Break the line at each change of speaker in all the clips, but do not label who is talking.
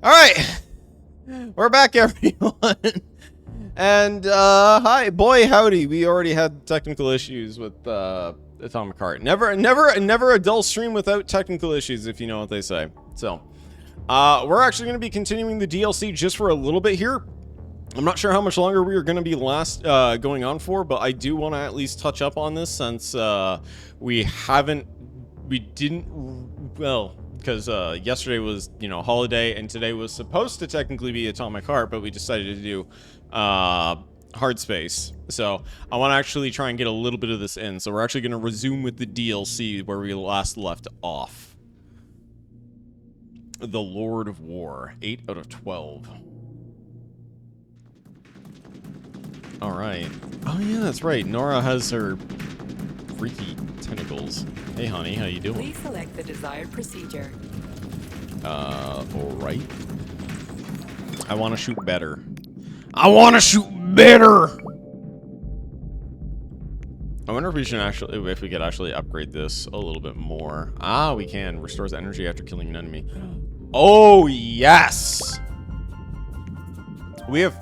All right, we're back, everyone. And hi, boy, howdy. We already had technical issues with Atomic Heart. Never a dull stream without technical issues, if you know what they say. So, we're actually going to be continuing the DLC just for a little bit here. I'm not sure how much longer we are going to be going on for, but I do want to at least touch up on this since because yesterday was, holiday, and today was supposed to technically be Atomic Heart, but we decided to do Hard Space. So I want to actually try and get a little bit of this in. So we're actually going to resume with the DLC where we last left off. The Lord of War, 8 out of 12. All right. Oh yeah, that's right. Nora has her freaky tentacles. Hey, honey, how you doing?
Please select the desired procedure.
All right. I want to shoot better. I want to shoot better. I wonder if we should if we could actually upgrade this a little bit more. Ah, we can. Restores energy after killing an enemy. Oh yes. We have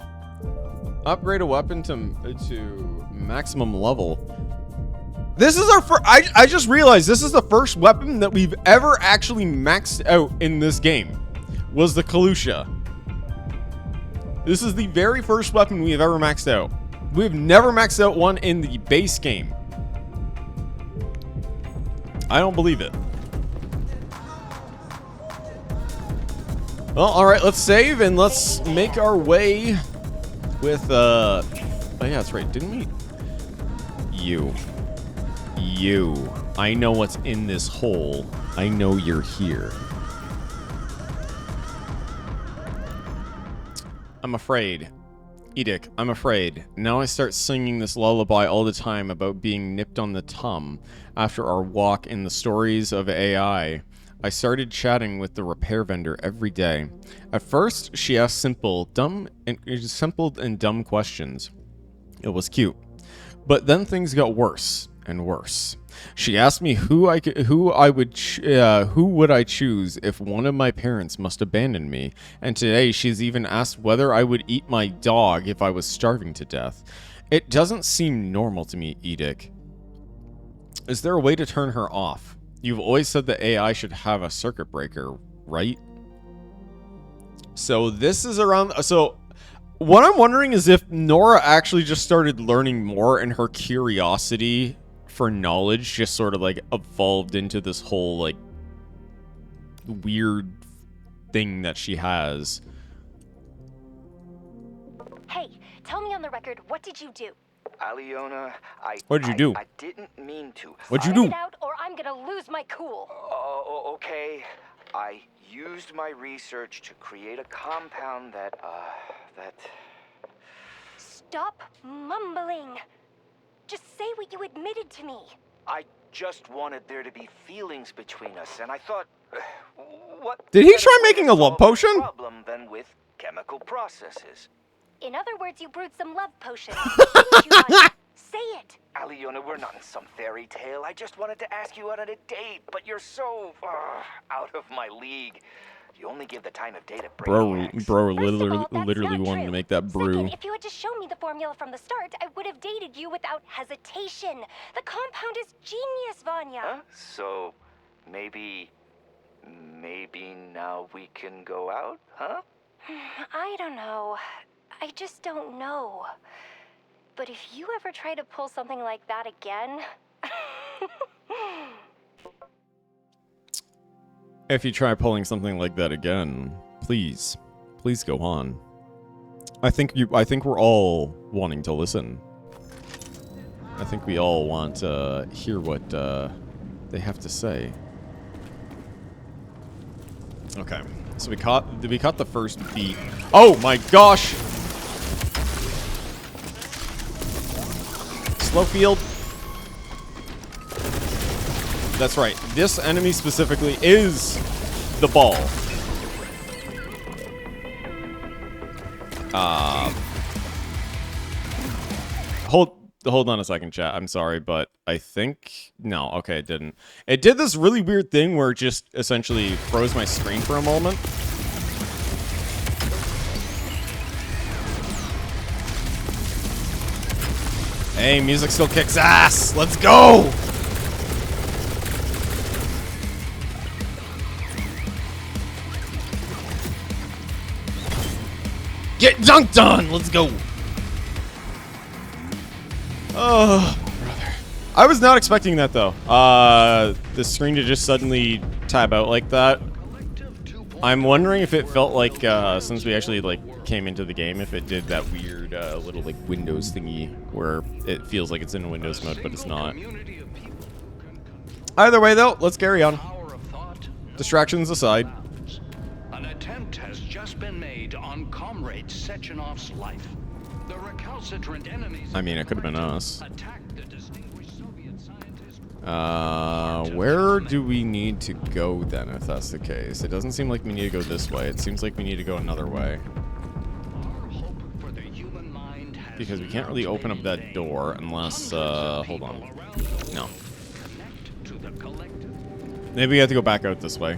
upgrade a weapon to maximum level. This is our first. I just realized this is the first weapon that we've ever actually maxed out in this game. Was the Kalusha. This is the very first weapon we have ever maxed out. We've never maxed out one in the base game. I don't believe it. Well, alright, let's save and let's make our way with, oh yeah, that's right, didn't we? You. I know what's in this hole. I know you're here. I'm afraid. Edic, I'm afraid. Now I start singing this lullaby all the time about being nipped on the tum after our walk in the stories of AI. I started chatting with the repair vendor every day. At first, she asked simple and dumb questions. It was cute. But then things got worse and worse. She asked me who would I choose if one of my parents must abandon me, and today she's even asked whether I would eat my dog if I was starving to death. It doesn't seem normal to me, Edic. Is there a way to turn her off? You've always said that AI should have a circuit breaker, right? So this is around... So what I'm wondering is if Nora actually just started learning more and her curiosity for knowledge just sort of like evolved into this whole like weird thing that she has.
Hey, tell me on the record, what did you do?
Aliona,
What did you do?
I didn't mean to.
What'd you do?
Get out or I'm gonna lose my cool.
Okay. I used my research to create a compound that
Stop mumbling. Just say what you admitted to me.
I just wanted there to be feelings between us, and I thought, what?
Did he try making a love potion?
Problem than with chemical processes.
In other words, you brewed some love potion. Didn't you, Anya? Say it.
Aliona, we're not in some fairy tale. I just wanted to ask you out on a date, but you're so out of my league. You only give the time of day to brainiacs.
Bro,
First of all, that's
literally
not
wanted
true.
to make that brew.
Second, if you had just shown me the formula from the start, I would have dated you without hesitation. The compound is genius, Vanya.
Huh? So, maybe now we can go out, huh?
I don't know. I just don't know. But if you ever try to pull something like that again...
If you try pulling something like that again, please go on. I think we're all wanting to listen. I think we all want to hear what they have to say. Okay, so we caught the first beat. Oh my gosh! Slow field. That's right. This enemy specifically is the ball. Hold on a second, chat. I'm sorry, but I think... No, okay, it didn't. It did this really weird thing where it just essentially froze my screen for a moment. Hey, music still kicks ass. Let's go. Get dunked on. Let's go. Oh, brother. I was not expecting that though. The screen to just suddenly tab out like that. I'm wondering if it felt like, since we actually like came into the game, if it did that weird little like Windows thingy where it feels like it's in Windows mode, but it's not. Either way though, let's carry on. Distractions aside.
An attempt has just been made on Comrade Sechenov's life. The recalcitrant enemies.
I mean, it could have been us.
Attacked the distinguished Soviet scientist.
Where do we need to go then, if that's the case? It doesn't seem like we need to go this way. It seems like we need to go another way.
Our hope for the human mind has
Because we can't really open up that door unless, hold on. No.
connect to the collective.
Maybe we have to go back out this way.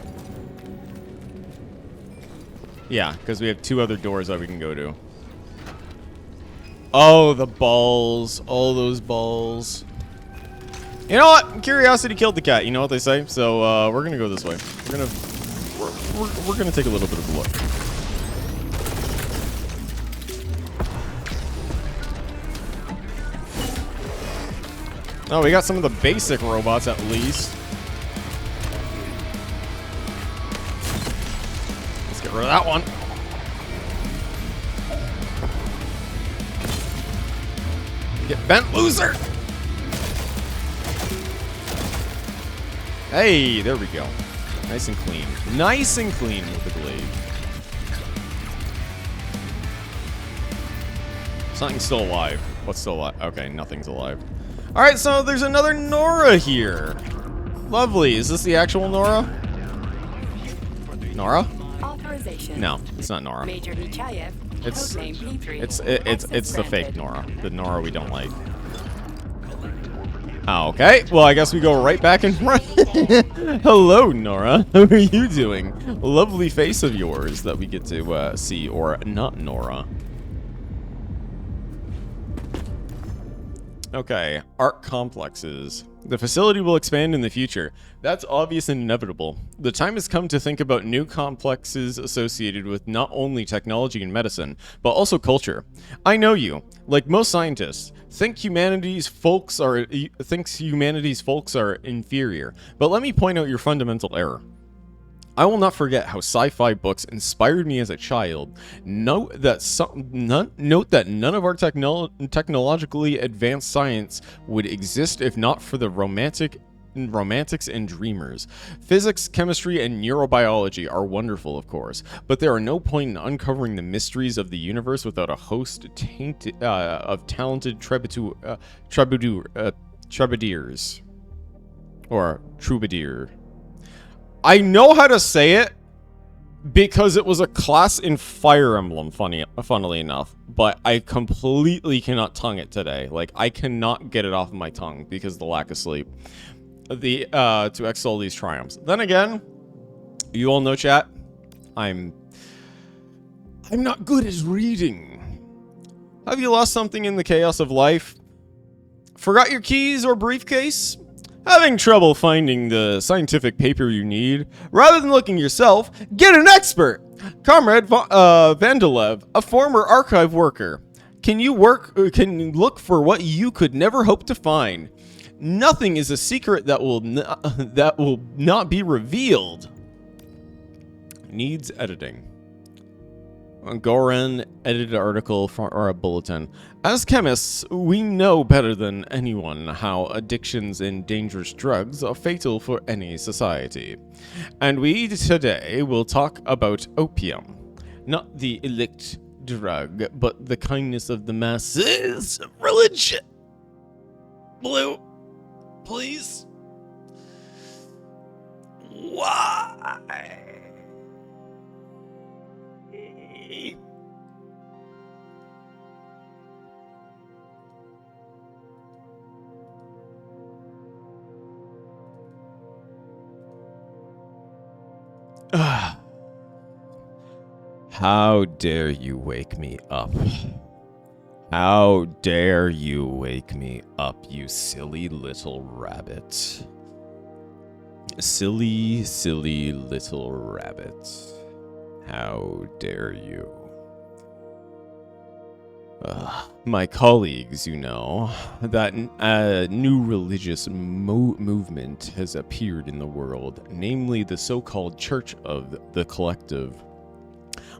Yeah, because we have 2 other doors that we can go to. Oh, the balls. All those balls. You know what? Curiosity killed the cat. You know what they say? So, we're gonna go this way. We're gonna take a little bit of a look. Oh, we got some of the basic robots at least. Let's get rid of that one. Get bent, loser! Hey, there we go. Nice and clean. Nice and clean with the glaive. Something's still alive. What's still alive? Okay, nothing's alive. Alright, so there's another Nora here. Lovely. Is this the actual Nora? Nora?
Authorization.
No, it's not Nora.
Major Nechayev.
It's
Codename P3.
it's the fake
granted.
Nora. The Nora we don't like. Oh, okay. Well, I guess we go right back in front. Hello, Nora. How are you doing? Lovely face of yours that we get to see, or not Nora. Okay, art complexes. The facility will expand in the future. That's obvious and inevitable. The time has come to think about new complexes associated with not only technology and medicine, but also culture. I know you, like most scientists, think humanity's folks are inferior. But let me point out your fundamental error. I will not forget how sci-fi books inspired me as a child. Note that none of our technologically advanced science would exist if not for the romantics and dreamers. Physics, chemistry, and neurobiology are wonderful, of course, but there are no point in uncovering the mysteries of the universe without a host of talented troubadours. Or troubadour. I know how to say it because it was a class in Fire Emblem, funnily enough, but I completely cannot tongue it today. Like, I cannot get it off of my tongue because of the lack of sleep. To extol these triumphs. Then again, you all know, chat, I'm not good at reading. Have you lost something in the chaos of life? Forgot your keys or briefcase? Having trouble finding the scientific paper you need? Rather than looking yourself, get an expert! Comrade Vandalev, a former archive worker. Can you look for what you could never hope to find? Nothing is a secret that will not be revealed. Needs editing. Goran edited article for a bulletin. As chemists, we know better than anyone how addictions and dangerous drugs are fatal for any society. And we today will talk about opium. Not the elite drug, but the kindness of the masses. Religion. Blue, please. Why? How dare you wake me up? How dare you wake me up, you silly little rabbit. Silly, silly little rabbit. How dare you? My colleagues, you know, that new religious movement has appeared in the world, namely the so-called Church of the Collective.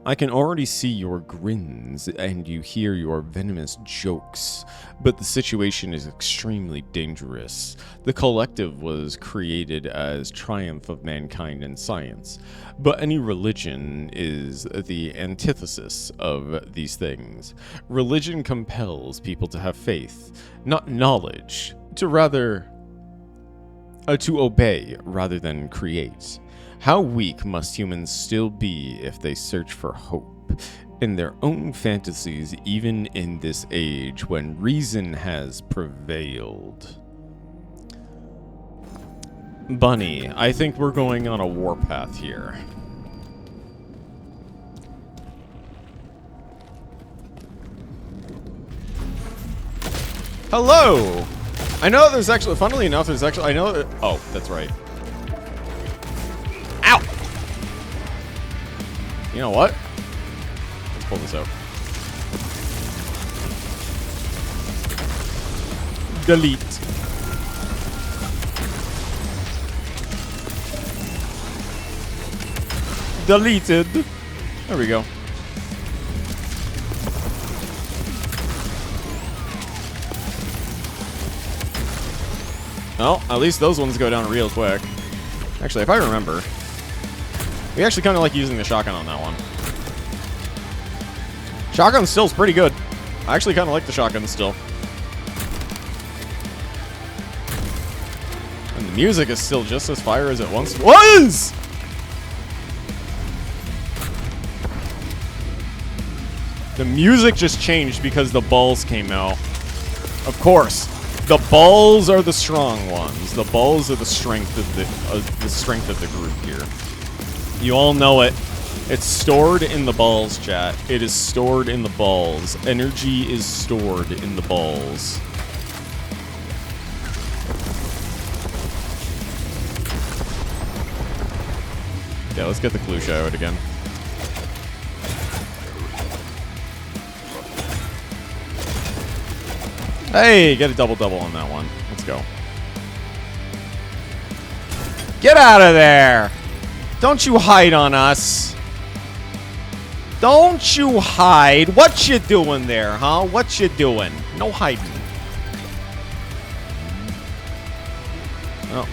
I can already see your grins and you hear your venomous jokes, but the situation is extremely dangerous. The Collective was created as triumph of mankind and science, but any religion is the antithesis of these things. Religion compels people to have faith, not knowledge, to obey rather than create. How weak must humans still be if they search for hope in their own fantasies, even in this age when reason has prevailed? Bunny, I think we're going on a warpath here. Hello! I know there's actually, funnily enough, there's actually, I know that, oh, that's right. Ow! You know what? Let's pull this out. Delete. Deleted. There we go. Well, at least those ones go down real quick. Actually, if I remember, we actually kind of like using the shotgun on that one. Shotgun still's pretty good. I actually kind of like the shotgun still. And the music is still just as fire as it once was! The music just changed because the balls came out. Of course. The balls are the strong ones. The balls are the strength of the group here. You all know it. It's stored in the balls, chat. It is stored in the balls. Energy is stored in the balls. Yeah, let's get the clue out again. Hey, get a double-double on that one. Let's go. Get out of there! Don't you hide on us. Don't you hide. What you doing there, huh? What you doing? No hiding. Oh.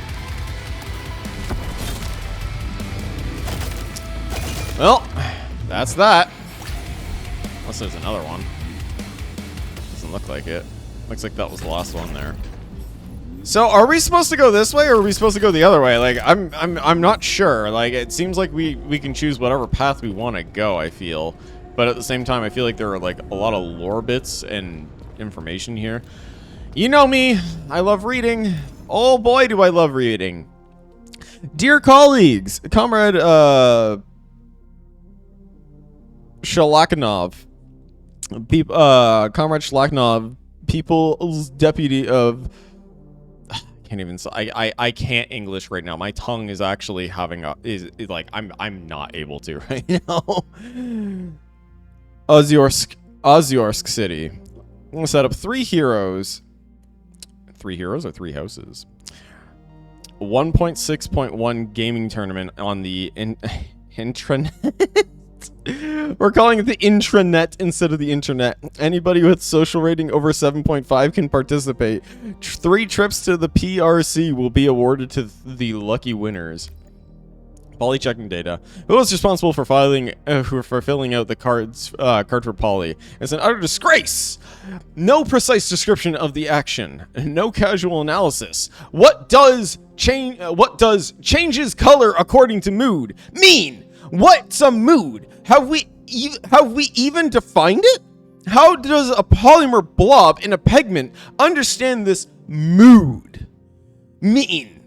Well, that's that. Unless there's another one. Doesn't look like it. Looks like that was the last one there. So, are we supposed to go this way, or are we supposed to go the other way? Like, I'm not sure. Like, it seems like we can choose whatever path we want to go, I feel. But at the same time, I feel like there are, like, a lot of lore bits and information here. You know me. I love reading. Oh, boy, do I love reading. Dear colleagues, Comrade, Shalakhanov. Comrade Shalakhanov, People's Deputy of... Can't even say, I can't English right now. My tongue is actually having a is like I'm not able to right now. Ozyorsk City. I'm gonna set up 3 heroes. 3 heroes or 3 houses. 1.6.1 gaming tournament on the intranet. We're calling it the intranet instead of the internet. Anybody with social rating over 7.5 can participate. 3 trips to the PRC will be awarded to the lucky winners. Poly checking data. Who was responsible for filling out the card for Poly? It's an utter disgrace. No precise description of the action. No casual analysis. What does changes color according to mood mean? What's a mood? Have we even defined it? How does a polymer blob in a pigment understand this mood mean?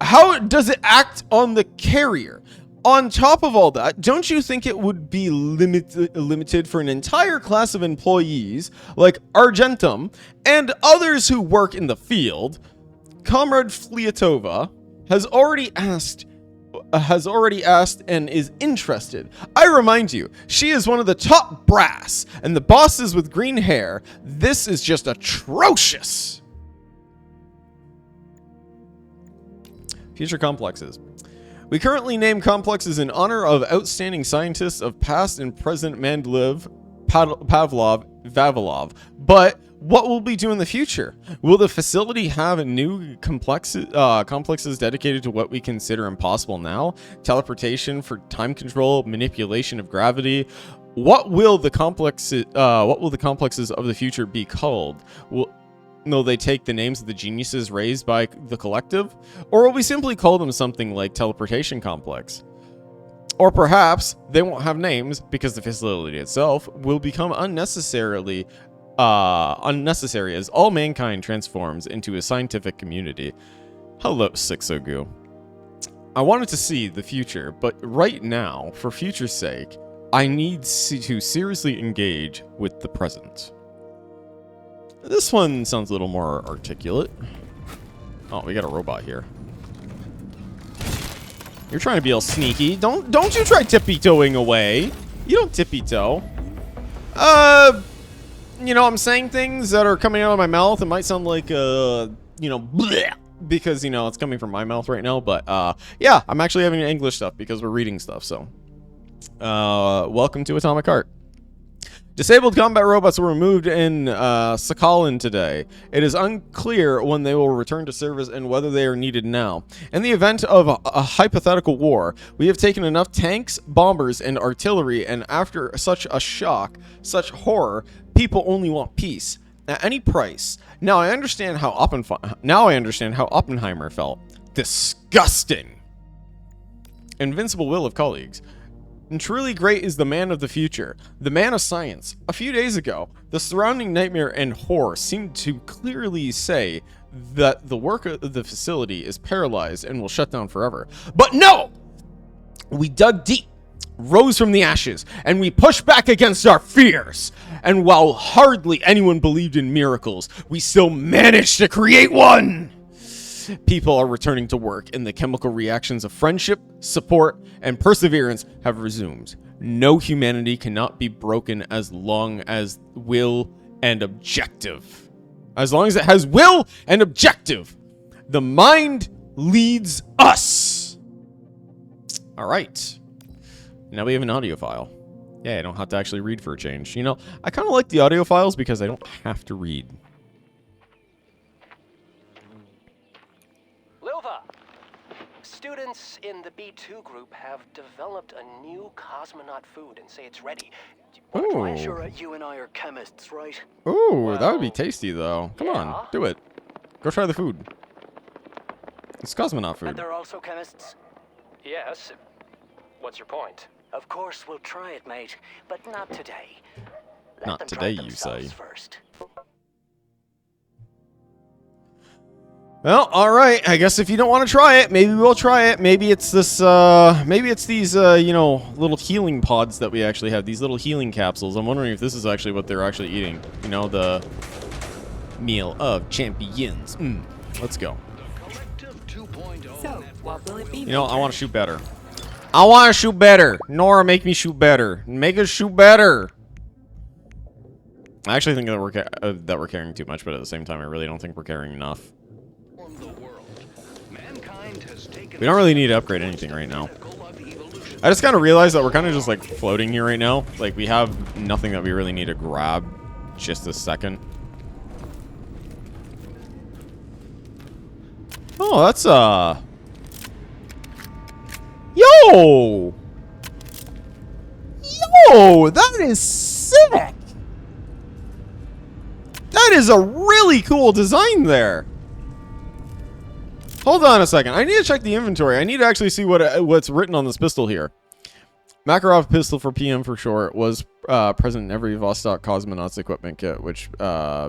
How does it act on the carrier? On top of all that, don't you think it would be limited for an entire class of employees like Argentum and others who work in the field? Comrade Fliatova has already asked and is interested. I remind you, she is one of the top brass, and the bosses with green hair. This is just atrocious. Future complexes. We currently name complexes in honor of outstanding scientists of past and present Mendeleev, Pavlov, Vavilov. But what will we do in the future? Will the facility have new complexes dedicated to what we consider impossible now? Teleportation for time control, manipulation of gravity. What will the complexes of the future be called? Will they take the names of the geniuses raised by the collective? Or will we simply call them something like teleportation complex? Or perhaps they won't have names because the facility itself will become unnecessary as all mankind transforms into a scientific community. Hello, Sixogu. I wanted to see the future, but right now, for future's sake, I need to seriously engage with the present. This one sounds a little more articulate. Oh, we got a robot here. You're trying to be all sneaky. Don't you try tippy-toeing away. You don't tippy-toe. You know, I'm saying things that are coming out of my mouth. It might sound like, you know, bleh, because, you know, it's coming from my mouth right now. But, yeah, I'm actually having English stuff because we're reading stuff. So, welcome to Atomic Heart. Disabled combat robots were removed in Sakhalin today. It is unclear when they will return to service and whether they are needed now. In the event of a hypothetical war, we have taken enough tanks, bombers, and artillery, and after such a shock, such horror, people only want peace. At any price. Now I understand how Oppenheimer felt. Disgusting. Invincible will of colleagues. And truly great is the man of the future, the man of science. A few days ago, the surrounding nightmare and horror seemed to clearly say that the work of the facility is paralyzed and will shut down forever. But no! We dug deep, rose from the ashes, and we pushed back against our fears. And while hardly anyone believed in miracles, we still managed to create one! People are returning to work, and the chemical reactions of friendship, support, and perseverance have resumed. No humanity cannot be broken as long as will and objective. As long as it has will and objective. The mind leads us. All right. Now we have an audio file. Yeah, I don't have to actually read for a change. You know, I kind of like the audio files because I don't have to read.
Students in the B2 group have developed a new cosmonaut food and say it's ready.
Ooh.
Sure, you and I are chemists, right?
Ooh,
Well,
that would be tasty, though. Come
yeah.
on, do it. Go try the food. It's cosmonaut
And
food.
they're also chemists?
Yes. What's your point?
Of course, we'll try it, mate. But not today. Let
Not
them
today,
try
you
themselves
say.
First.
Well, all right. I guess if you don't want to try it, maybe we'll try it. Maybe it's this. Maybe it's these. You know, little healing pods that we actually have. These little healing capsules. I'm wondering if this is actually what they're actually eating. You know, the meal of champions. Let's go.
So, what will it be?
You know, I want to shoot better. I want to shoot better. Nora, make me shoot better. Make us shoot better. I actually think that we're carrying too much, but at the same time, I really don't think we're carrying enough. We don't really need to upgrade anything right now. I just kind of realized that we're kind of just like floating here right now. Like we have nothing that we really need to grab just a second. Oh, that's Yo! Yo, that is sick! That is a really cool design there. Hold on a second. I need to check the inventory. I need to actually see what's written on this pistol here. Makarov pistol for PM for short was present in every Vostok cosmonauts equipment kit, which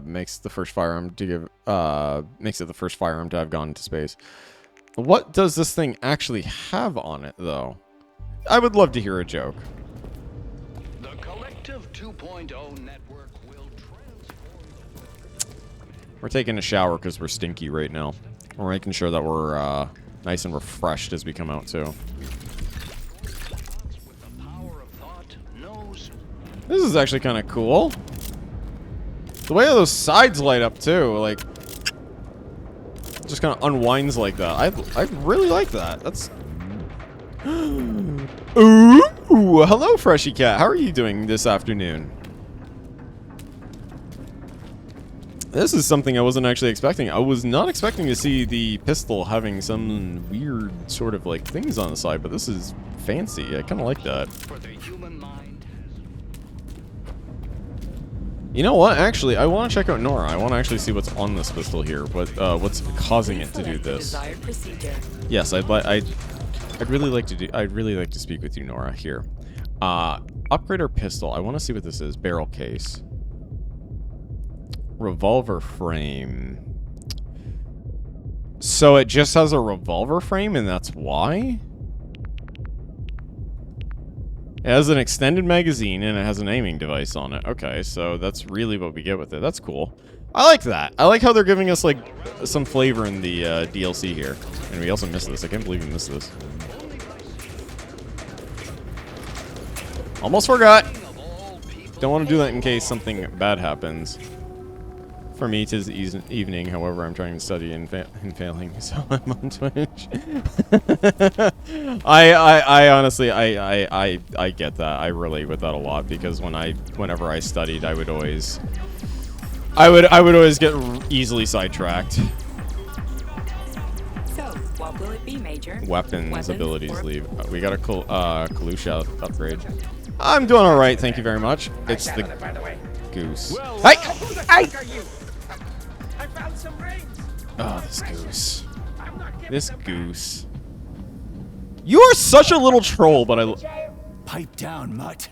makes the first firearm to give makes it the first firearm to have gone into space. What does this thing actually have on it, though? I would love to hear a joke.
The Collective 2.0 network will transform.
We're taking a shower because we're stinky right now. We're making sure that we're nice and refreshed as we come out too.
With the power of thought, knows.
This is actually kind of cool. The way those sides light up too, like, just kind of unwinds like that. I really like that. That's. Ooh, hello, Freshy Cat. How are you doing this afternoon? This is something I wasn't actually expecting. I was not expecting to see the pistol having some weird sort of like things on the side, but this is fancy. I kind of like that.
For the human mind.
You know what? Actually, I want to check out Nora. I want to actually see what's on this pistol here. What's causing it to do this? Yes, I'd really like to speak with you, Nora. Here, upgrade our pistol. I want to see what this is. Barrel case, revolver frame. So it just has a revolver frame, and that's why. It has an extended magazine, and it has an aiming device on it. Okay, so that's really what we get with it. That's cool. I like that. I like how they're giving us, like, some flavor in the DLC here. And we also missed this. I can't believe we missed this. Almost forgot. Don't want to do that in case something bad happens. For me, 'tis evening. However, I'm trying to study and failing, so I'm on Twitch. I honestly, I get that. I relate with that a lot because whenever I studied, I would always get easily sidetracked.
So, what will it be, Major?
Weapons abilities leave. We got a Kalusha upgrade. I'm doing all right, thank you very much. It's the goose. Hey!
I found some rings.
Oh, this goose. This goose. You are such a little troll, but I...
Pipe down, mutt.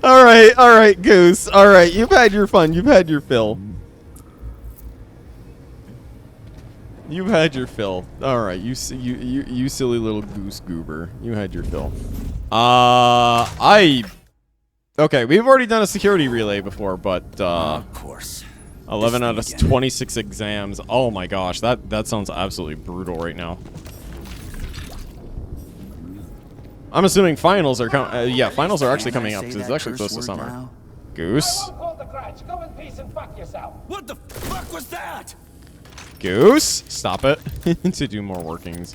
Alright, goose. Alright, you've had your fun. You've had your fill. You've had your fill. Alright, you silly little goose goober. You had your fill. Okay, we've already done a security relay before, but,
of course.
11 out of 26 exams. Oh my gosh, that sounds absolutely brutal right now. I'm assuming finals are finals are actually coming up, because it's actually close to summer.
Now?
Goose?
Hold the grudge. Go in peace and fuck yourself.
What the fuck was that?
Goose? Stop it. To do more workings.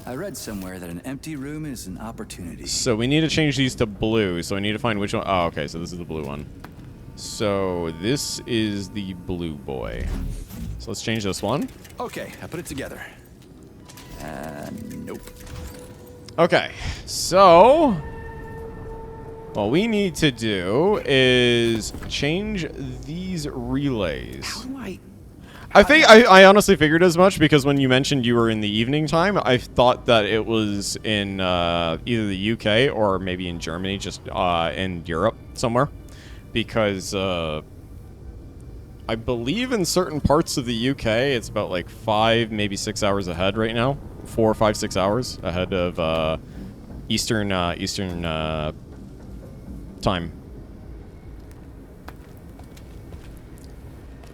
I read somewhere that an empty room is an opportunity.
So we need to change these to blue, so I need to find which one. Oh, okay, so this is the blue one. So this is the blue boy. So let's change this one.
Okay, I put it together. Nope.
Okay, so what we need to do is change these relays.
How do I...
I honestly figured as much because when you mentioned you were in the evening time, I thought that it was in either the UK or maybe in Germany, just in Europe somewhere. Because I believe in certain parts of the UK, it's about like 5, maybe 6 hours ahead right now. 4, 5, 6 hours ahead of Eastern time.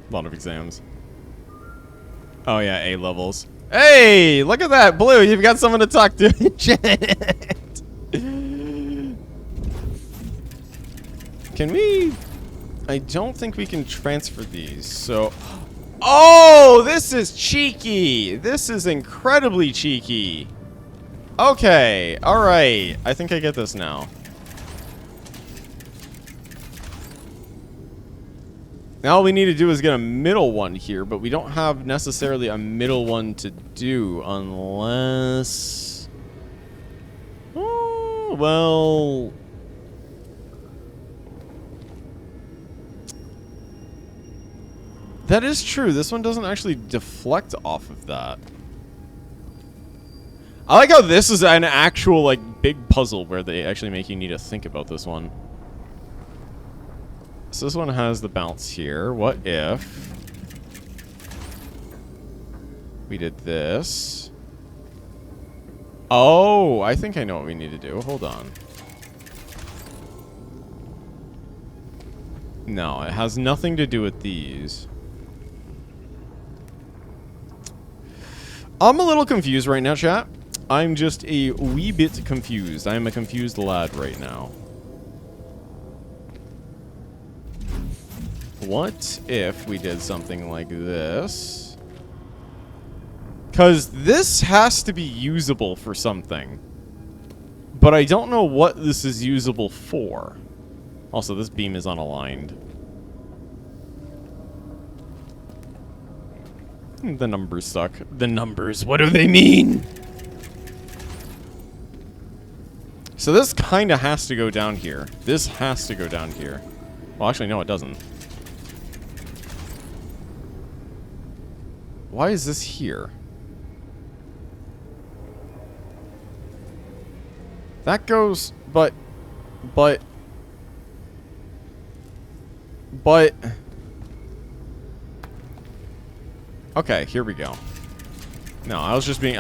A lot of exams. Oh yeah, A levels. Hey, look at that, Blue. You've got someone to talk to in chat. Can we? I don't think we can transfer these. So, oh, this is cheeky. This is incredibly cheeky. Okay, all right. I think I get this now. Now all we need to do is get a middle one here, but we don't have necessarily a middle one to do unless... Oh, well... That is true. This one doesn't actually deflect off of that. I like how this is an actual, like, big puzzle where they actually make you need to think about this one. So this one has the bounce here. What if we did this? Oh, I think I know what we need to do. Hold on. No, it has nothing to do with these. I'm a little confused right now, chat. I'm just a wee bit confused. I am a confused lad right now. What if we did something like this? Because this has to be usable for something. But I don't know what this is usable for. Also, this beam is unaligned. The numbers suck. The numbers, what do they mean? So this kind of has to go down here. This has to go down here. Well, actually, no, it doesn't. Why is this here? That goes, but... Okay, here we go. No, I was just being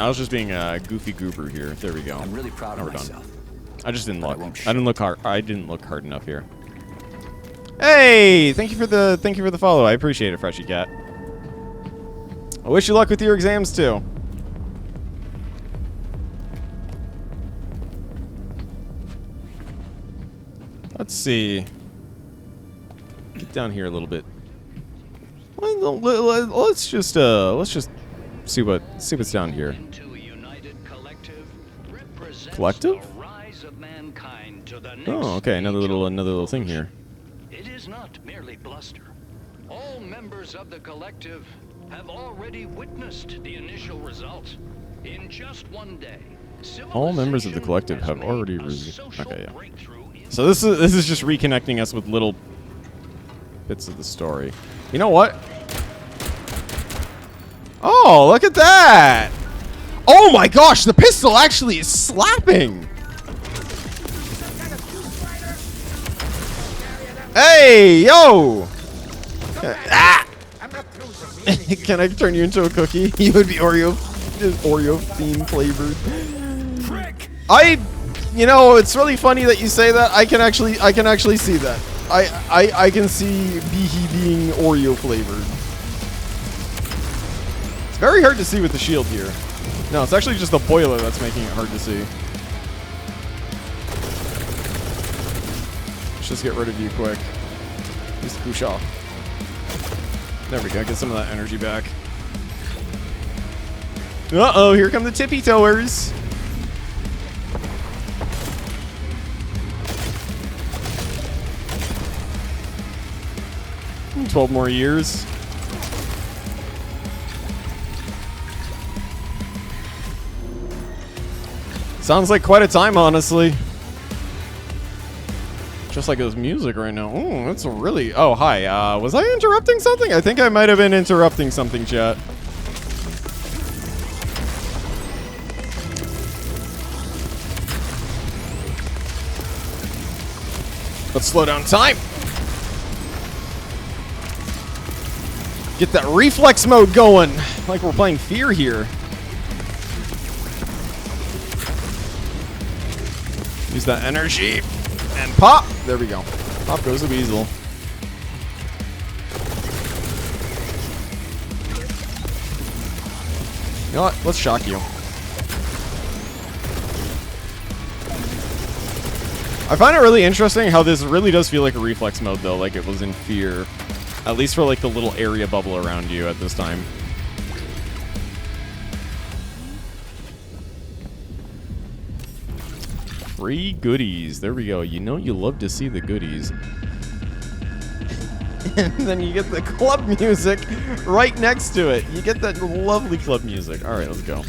a goofy goober here. There we go.
I'm really proud
Now
of
we're done.
myself.
I just didn't
But I
look.
won't
I didn't look hard. I didn't look hard enough here. Hey, thank you for the follow. I appreciate it, Freshy Cat. I wish you luck with your exams too. Let's see. Get down here a little bit. Let's just see what's down here. Collective? Oh, okay, another little thing here.
It is not merely bluster. All members of the collective have already witnessed the initial results. In just one day,
All members of the collective have already
okay,
okay, yeah. So this is just reconnecting us with little bits of the story. You know what? Oh, look at that! Oh my gosh, the pistol actually is slapping! Hey, yo! Ah! Can I turn you into a cookie? You would be Oreo theme flavored. You know, it's really funny that you say that. I can actually see that. I can see Behe being Oreo flavored. It's very hard to see with the shield here. No, it's actually just the boiler that's making it hard to see. Let's just get rid of you quick. Use the Kusha. There we go, get some of that energy back. Uh-oh, here come the tippy toers. 12 more years. Sounds like quite a time, honestly. Just like his music right now. Ooh, that's a really... Oh, hi. Was I interrupting something? I think I might have been interrupting something, chat. Let's slow down time. Get that reflex mode going. Like we're playing Fear here. Use that energy. And pop! There we go. Pop goes the weasel. You know what? Let's shock you. I find it really interesting how this really does feel like a reflex mode, though, like it was in Fear. At least for, like, the little area bubble around you at this time. Free goodies. There we go. You know you love to see the goodies. And then you get the club music right next to it. You get that lovely club music. All right, let's go.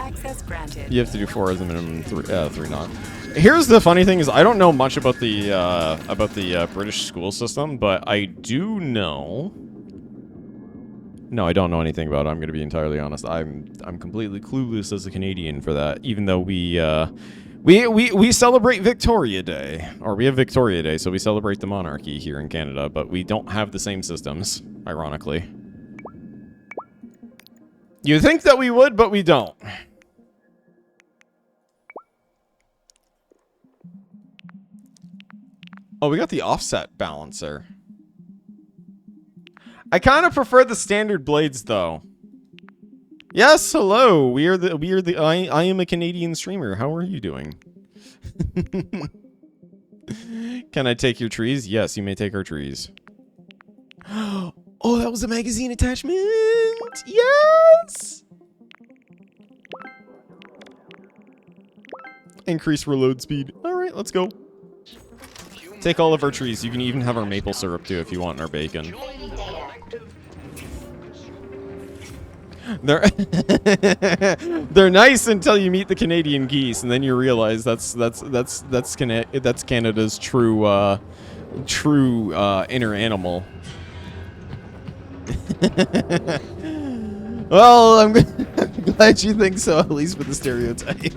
Access granted.
You have to do 4 as a minimum, 3 not. Here's the funny thing is I don't know much about the British school system, but I do know. No, I don't know anything about it. I'm going to be entirely honest. I'm completely clueless as a Canadian for that. Even though we celebrate Victoria Day, or we have Victoria Day, so we celebrate the monarchy here in Canada, but we don't have the same systems, ironically. You think that we would, but we don't. Oh, we got the offset balancer. I kind of prefer the standard blades, though. Yes, hello. I am a Canadian streamer. How are you doing? Can I take your trees? Yes, you may take our trees. Oh, that was a magazine attachment. Yes. Increase reload speed. All right, let's go. Take all of our trees. You can even have our maple syrup too if you want, and our bacon. They're they're nice until you meet the Canadian geese, and then you realize that's Canada's true inner animal. Well, I'm glad you think so, at least with the stereotype.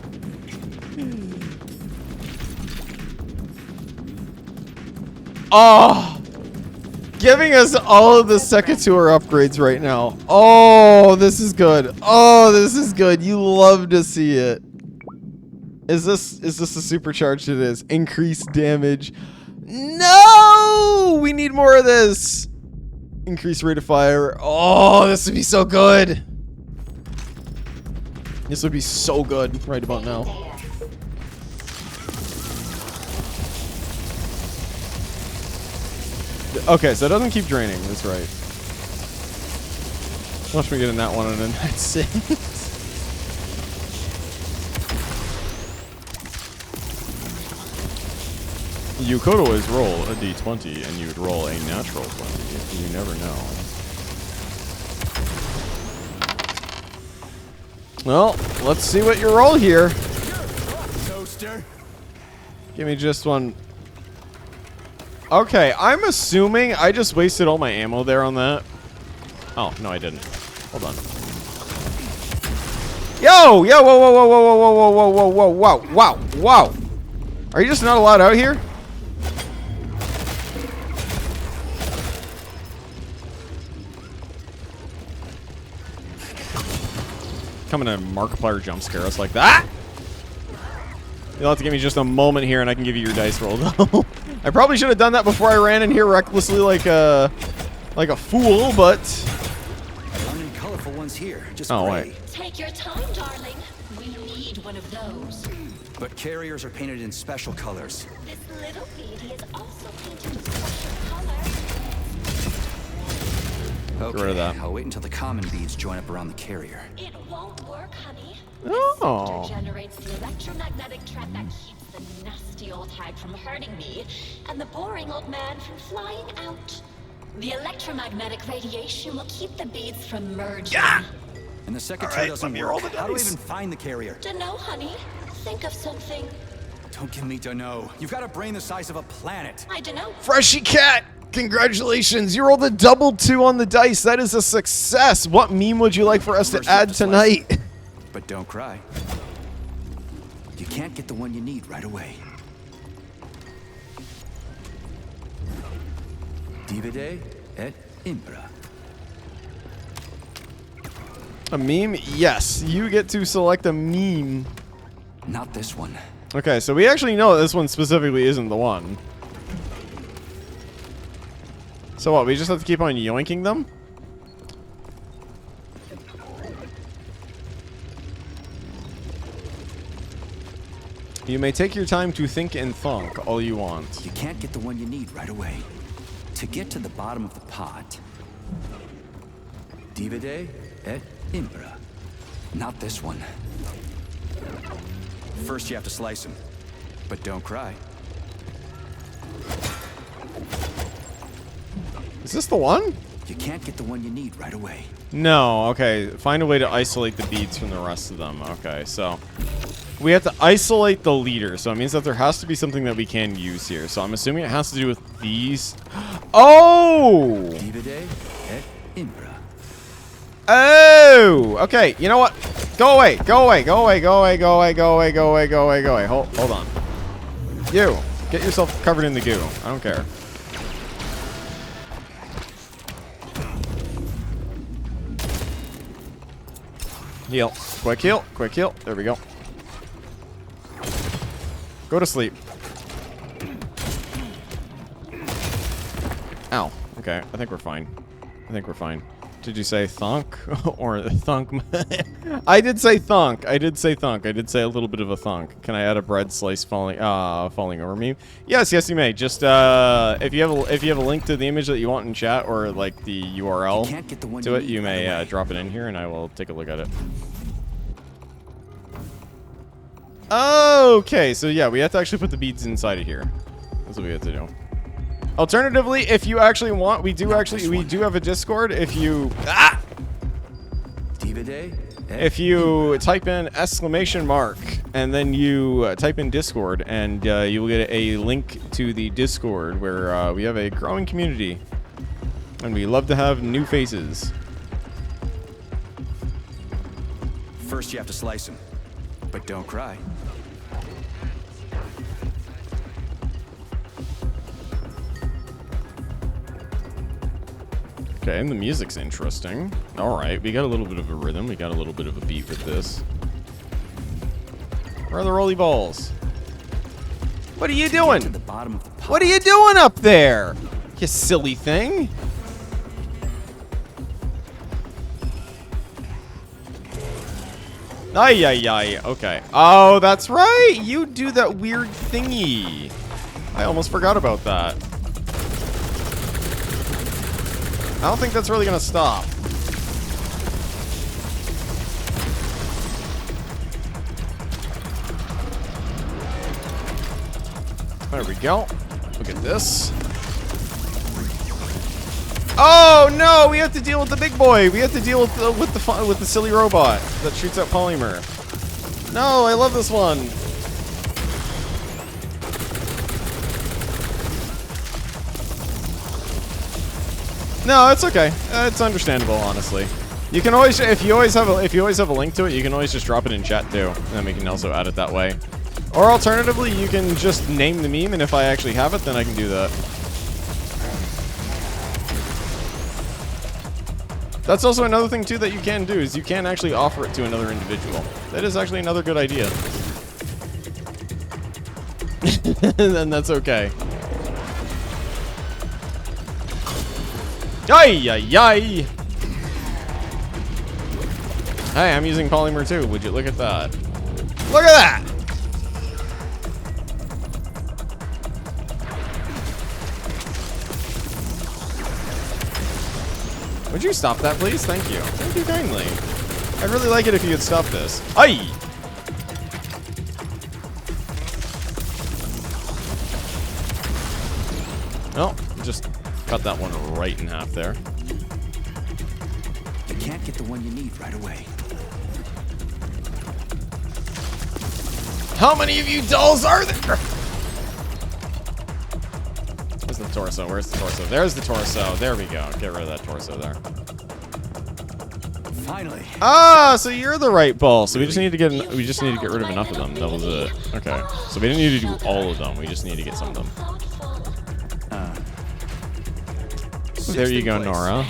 Oh, giving us all of the Secateur upgrades right now. Oh, this is good. Oh, this is good. You love to see it. Is this a supercharged? It is. Increased damage. No! We need more of this. Increased rate of fire. Oh, this would be so good. This would be so good right about now. Okay, so it doesn't keep draining. That's right. Watch me get in that one and then that's it. You could always roll a d20 and you'd roll a natural 20. You never know. Well, let's see what you roll here. Give me just one. Okay, I'm assuming I just wasted all my ammo there on that. Oh, no, I didn't. Hold on. Yo! Yo! Whoa! Whoa! Whoa! Whoa! Whoa! Whoa! Whoa! Whoa! Whoa! Wow! Wow! Are you just not allowed out here? Coming to Markiplier jump scare us like that. You'll have to give me just a moment here and I can give you your dice roll, though. I probably should have done that before I ran in here recklessly like a fool, but...
Only colorful ones here. Just
oh,
gray.
wait.
Take your time, darling. We need one of those.
But carriers are painted in special colors.
This little beauty is also painted a special color.
Okay,
Get rid of that.
I'll wait until the common beads join up around the carrier.
It won't work, honey.
Oh.
This sector generates the electromagnetic trap that keeps the nasty old hag from hurting me, and the boring old man from flying out. The electromagnetic radiation will keep the beads from merging.
Yeah! And the Secateur
right,
doesn't work. How do I even find the carrier?
Dunno, honey. Think of something.
Don't give me dunno. You've got a brain the size of a planet.
I dunno.
Freshy cat! Congratulations! You rolled a double 2 on the dice. That is a success. What meme would you like for us to add tonight?
But don't cry. You can't get the one you need right away. Divide et impera.
A meme? Yes. You get to select a meme.
Not this one.
Okay, so we actually know that this one specifically isn't the one. So what, we just have to keep on yoinking them? You may take your time to think and thunk all you want.
You can't get the one you need right away. To get to the bottom of the pot, divide et impera. Not this one. First you have to slice them, but don't cry.
Is this the one?
You can't get the one you need right away.
No, okay. Find a way to isolate the beads from the rest of them. Okay, so we have to isolate the leader. So it means that there has to be something that we can use here. So I'm assuming it has to do with these. Oh!
Divide et impera.
Oh! Okay, you know what? Go away, go away, go away, go away, go away, go away, go away, go away, go away. Hold on. You, get yourself covered in the goo. I don't care. Heal. Quick heal. Quick heal. There we go. Go to sleep. Ow. Okay, I think we're fine. I think we're fine. Did you say thunk? Or thunk? I did say thunk. I did say thunk. I did say a little bit of a thunk. Can I add a bread slice falling over me? Yes, yes, you may. Just if you have a link to the image that you want in chat, or like the URL to it, you may drop it in here, and I will take a look at it. Okay, so yeah, we have to actually put the beads inside of here. That's what we have to do. Alternatively, if you actually want, we do have a Discord. If you if you type in ! and then you type in Discord, and you will get a link to the Discord where we have a growing community, and we love to have new faces.
First, you have to slice him, but don't cry.
Okay, and the music's interesting. Alright, we got a little bit of a rhythm. We got a little bit of a beat with this. Where are the rolly balls? What are you doing? What are you doing up there? You silly thing. Ay, ay, ay. Okay. Oh, that's right. You do that weird thingy. I almost forgot about that. I don't think that's really gonna stop. There we go. Look at this. Oh no! We have to deal with the big boy. We have to deal with the silly robot that shoots out polymer. No, I love this one. No, it's okay. It's understandable, honestly. You can always, if you always have a link to it, you can always just drop it in chat too, and then we can also add it that way. Or alternatively, you can just name the meme, and if I actually have it, then I can do that. That's also another thing too that you can do, is you can actually offer it to another individual. That is actually another good idea. And that's okay. Ay, ay, ay. Hey, I'm using polymer too. Would you look at that? Look at that! Would you stop that, please? Thank you. Thank you kindly. I'd really like it if you could stop this. Ay! Oh, just cut that one right in half there.
You can't get the one you need right away.
How many of you dolls are there? Where's the torso? Where's the torso? There's the torso. There we go. Get rid of that torso there.
Finally.
Ah, so you're the right ball. So we just need to get rid of enough of them. That was it. Okay. So we didn't need to do all of them. We just need to get some of them. There you go, Nora.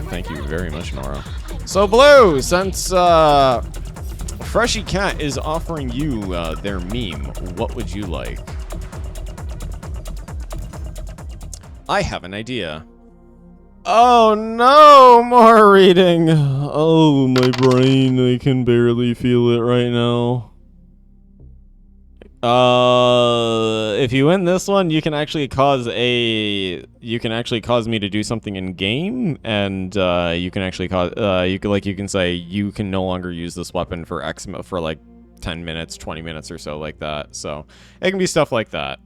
Thank you very much, Nora. So, Blue, since Freshy Cat is offering you their meme, what would you like? I have an idea. Oh no, more reading. Oh, my brain, I can barely feel it right now. If you win this one, you can actually cause me to do something in game, and you can actually cause you can say you can no longer use this weapon for for like 10 minutes, 20 minutes or so, like that. So it can be stuff like that.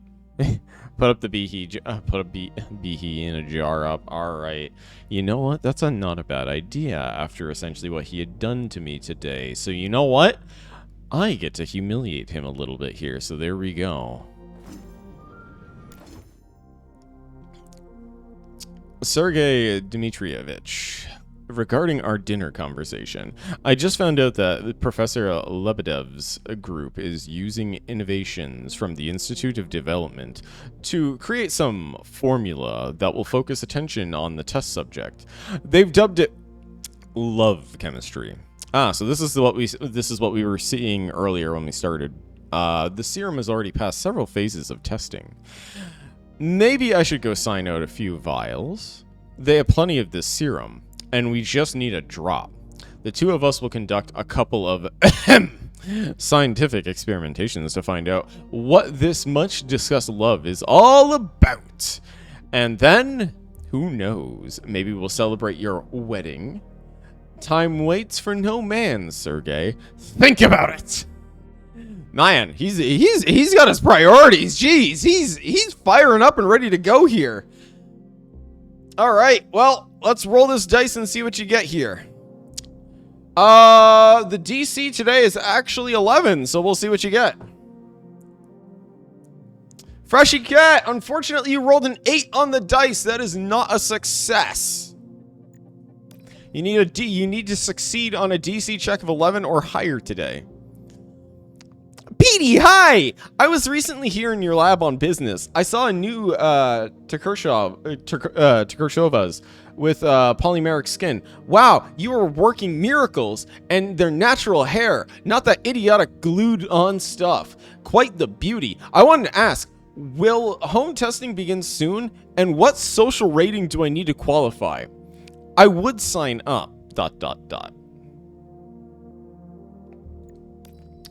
Put up the beehee in a jar up. All right. You know what? That's not a bad idea after essentially what he had done to me today. So you know what? I get to humiliate him a little bit here, so there we go. Sergey Dmitrievich, regarding our dinner conversation, I just found out that Professor Lebedev's group is using innovations from the Institute of Development to create some formula that will focus attention on the test subject. They've dubbed it love chemistry. So this is what we were seeing earlier when we started. The serum has already passed several phases of testing. Maybe I should go sign out a few vials. They have plenty of this serum, and we just need a drop. The two of us will conduct a couple of scientific experimentations to find out what this much discussed love is all about. And then, who knows, maybe we'll celebrate your wedding. Time waits for no man, Sergey. Think about it. Man, he's got his priorities. Jeez, he's firing up and ready to go here. All right, well, let's roll this dice and see what you get here. The DC today is actually 11, so we'll see what you get. Freshy Cat, unfortunately you rolled an 8 on the dice. That is not a success. You need to succeed on a DC check of 11 or higher today. Petey, hi! I was recently here in your lab on business. I saw a new Tukurshovas with polymeric skin. Wow, you are working miracles, and they're natural hair, not that idiotic glued on stuff. Quite the beauty. I wanted to ask, will home testing begin soon? And what social rating do I need to qualify? I would sign up, ...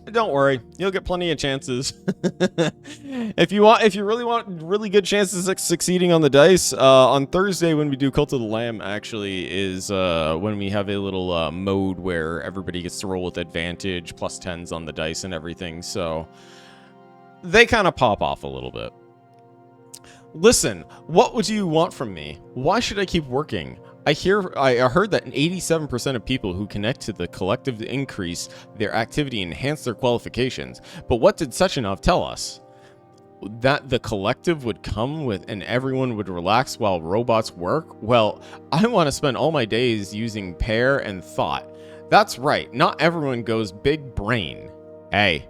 Don't worry, you'll get plenty of chances. If you really want really good chances of succeeding on the dice, on Thursday when we do Cult of the Lamb, actually is when we have a little mode where everybody gets to roll with advantage, plus 10s on the dice and everything. So they kind of pop off a little bit. Listen, what would you want from me? Why should I keep working? I heard that 87% of people who connect to the collective increase their activity and enhance their qualifications. But what did Sechenov tell us? That the collective would come with and everyone would relax while robots work? Well, I want to spend all my days using pair and thought. That's right, not everyone goes big brain. Hey,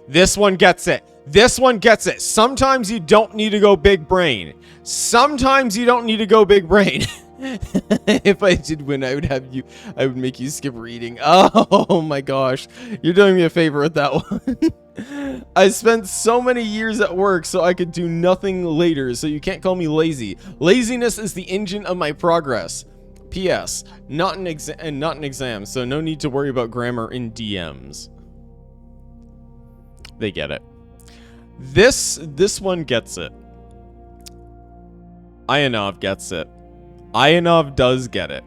this one gets it. This one gets it. Sometimes you don't need to go big brain. Sometimes you don't need to go big brain. If I did win, I would make you skip reading. Oh my gosh. You're doing me a favor with that one. I spent so many years at work so I could do nothing later, so you can't call me lazy. Laziness is the engine of my progress. P.S. Not an exam, so no need to worry about grammar in DMs. They get it. This one gets it. Ianov gets it. Ianov does get it.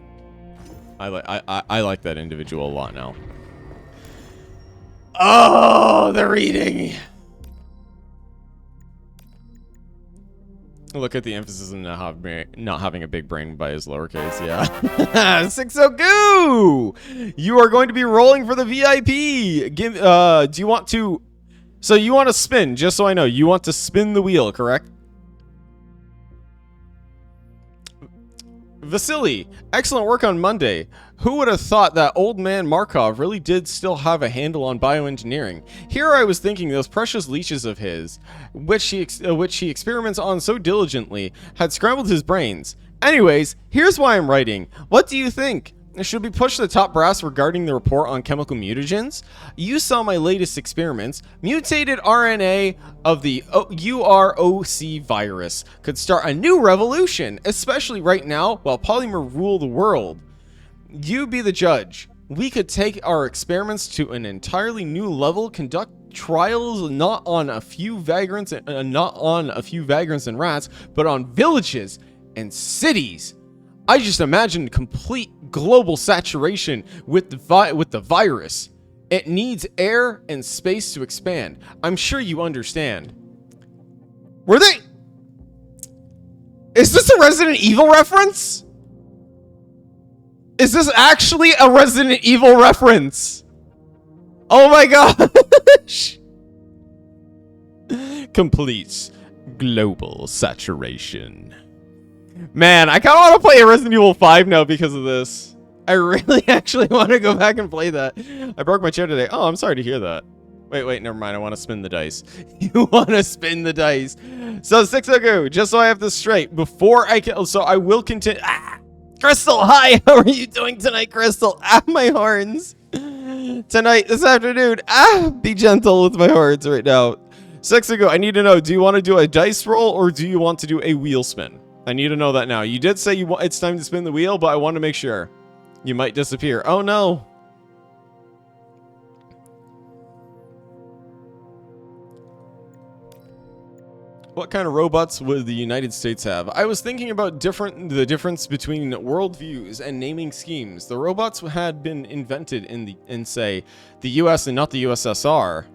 I like that individual a lot now. Oh, the reading. Look at the emphasis on not having a big brain by his lowercase. Yeah. 6-0-goo! You are going to be rolling for the VIP. Do you want to? So you want to spin, just so I know. You want to spin the wheel, correct? Vasily, excellent work on Monday. Who would have thought that old man Markov really did still have a handle on bioengineering? Here I was thinking those precious leeches of his, which he experiments on so diligently, had scrambled his brains. Anyways, here's why I'm writing. What do you think? Should we push the top brass regarding the report on chemical mutagens? You saw my latest experiments. Mutated RNA of the UROC virus could start a new revolution, especially right now while polymer rule the world. You be the judge. We could take our experiments to an entirely new level, conduct trials not on a few vagrants and rats, but on villages and cities. I just imagined complete global saturation with the virus. It needs air and space to expand. I'm sure you understand. Is this a Resident Evil reference? Is this actually a Resident Evil reference? Oh my gosh. Completes global saturation. Man, I kind of want to play Resident Evil 5 now because of this. I really actually want to go back and play that. I broke my chair today. Oh, I'm sorry to hear that. Wait, never mind. I want to spin the dice. You want to spin the dice. So, 6-0-goo, just so I have this straight. Before I can... So, I will continue... Crystal, hi! How are you doing tonight, Crystal? Ah, my horns. Tonight, this afternoon. Ah, be gentle with my horns right now. Sexigo, I need to know, do you want to do a dice roll or do you want to do a wheel spin? I need to know that now. You did say it's time to spin the wheel, but I want to make sure. You might disappear. Oh, no. What kind of robots would the United States have? I was thinking about the difference between worldviews and naming schemes. The robots had been invented in say the US and not the USSR.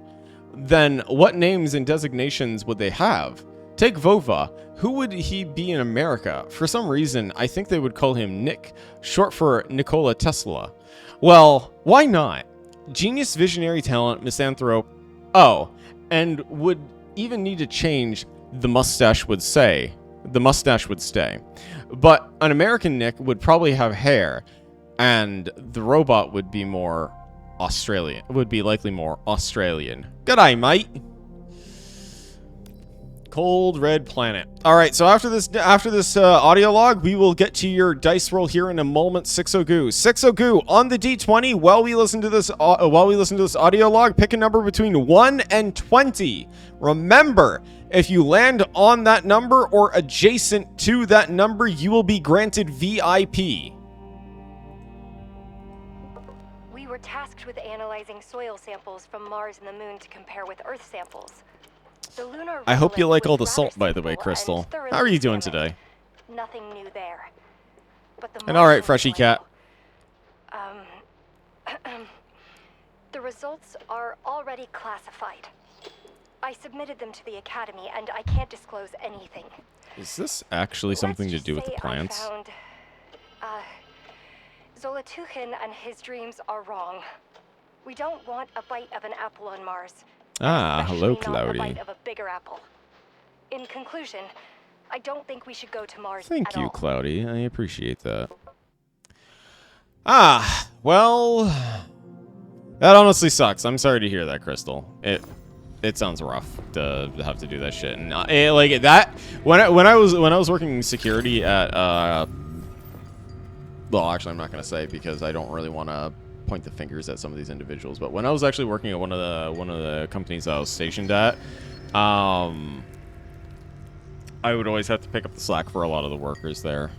Then what names and designations would they have? Take Vova. Who would he be in America? For some reason, I think they would call him Nick, short for Nikola Tesla. Well, why not? Genius, visionary talent, misanthrope. Oh, and would even need to change. The mustache would say. The mustache would stay. But an American Nick would probably have hair, and the robot would be more Australian. Would be likely more Australian. G'day, mate. Cold Red Planet. All right, so after this audio log, we will get to your dice roll here in a moment. Sixogoo. Sixogoo on the D20 while we listen to this audio log. Pick a number between 1 and 20. Remember, if you land on that number or adjacent to that number, you will be granted VIP.
We were tasked with analyzing soil samples from Mars and the Moon to compare with Earth samples. The lunar
I hope you
regolith
like all
was
the salt,
rather
by the way,
simple
Crystal.
and thoroughly
How are you doing
examined.
today?
Nothing new there. But the
And all right,
Martian
Freshie Cat.
The results are already classified. I submitted them to the Academy, and I can't disclose anything.
Is this actually something to do with the plants?
I found, Zolatuchin and his dreams are wrong. We don't want a bite of an apple on Mars.
Ah, hello,
Especially not
Cloudy.
a bite of a bigger apple. In conclusion, I don't think we should go to Mars
Thank
at
you,
all.
Cloudy. I appreciate that. Ah, well, that honestly sucks. I'm sorry to hear that, Crystal. It sounds rough to have to do that shit. And like that when I was working security at well, actually I'm not gonna say because I don't really want to point the fingers at some of these individuals. But when I was actually working at one of the companies I was stationed at, I would always have to pick up the slack for a lot of the workers there,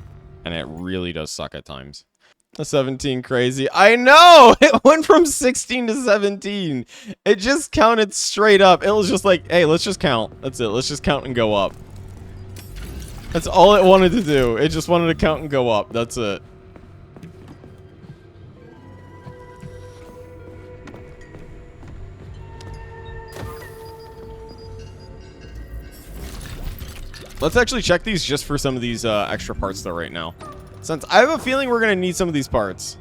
and it really does suck at times. A 17 crazy. I know! It went from 16 to 17. It just counted straight up. It was just like, hey, let's just count. That's it. Let's just count and go up. That's all it wanted to do. It just wanted to count and go up. That's it. Let's actually check these just for some of these extra parts though right now. Since I have a feeling we're going to need some of these parts.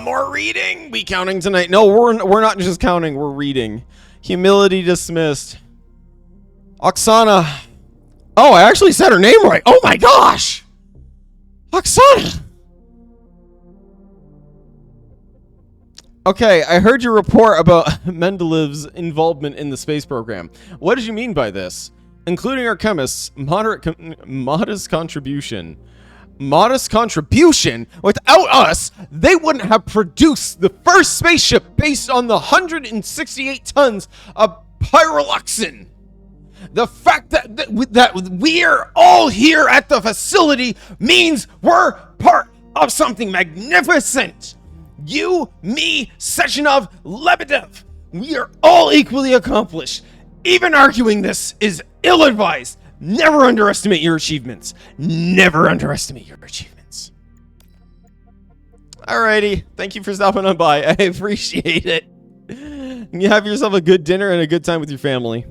More reading. We counting tonight? No, we're not just counting. We're reading. Humility dismissed. Oksana. Oh, I actually said her name right. Oh my gosh. Oksana. Okay, I heard your report about Mendelev's involvement in the space program. What did you mean by this? Including our chemists, modest contribution. Modest contribution? Without us, they wouldn't have produced the first spaceship based on the 168 tons of pyroxene. The fact that we're all here at the facility means we're part of something magnificent. You, me, Sechenov, Lebedev, we are all equally accomplished. Even arguing this is ill-advised. Never underestimate your achievements. Never underestimate your achievements. Alrighty, thank you for stopping on by. I appreciate it. You have yourself a good dinner and a good time with your family.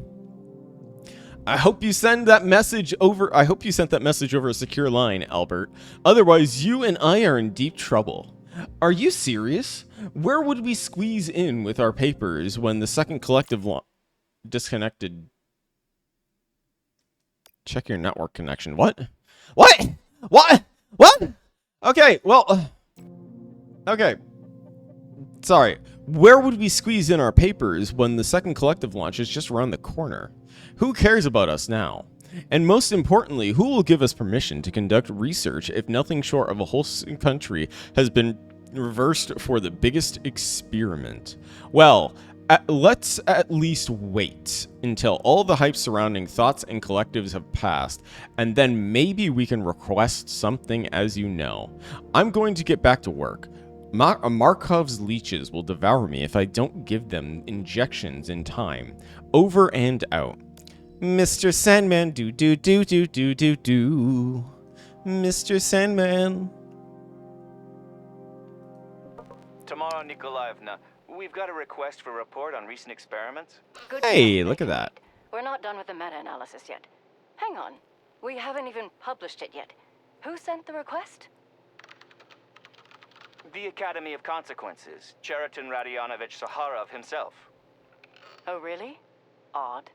I hope you send that message over. I hope you sent that message over a secure line, Albert. Otherwise, you and I are in deep trouble. Are you serious? Where would we squeeze in with our papers when the second collective disconnected? Check your network connection. What? What? What? What? Okay, well... okay. Sorry. Where would we squeeze in our papers when the second collective launch is just around the corner? Who cares about us now? And most importantly, who will give us permission to conduct research if nothing short of a whole country has been reversed for the biggest experiment? Well, let's at least wait until all the hype surrounding thoughts and collectives have passed, and then maybe we can request something, as you know. I'm going to get back to work. Markov's leeches will devour me if I don't give them injections in time. Over and out. Mr. Sandman, do. Mr. Sandman.
Tamara Nikolaevna, we've got a request for a report on recent experiments.
Good
Hey,
job,
look at
Nathan.
that.
We're not done with the meta-analysis yet. Hang on. We haven't even published it yet. Who sent the request?
The Academy of Consequences, Cheriton Radionovich Saharov himself.
Oh, really? Odd.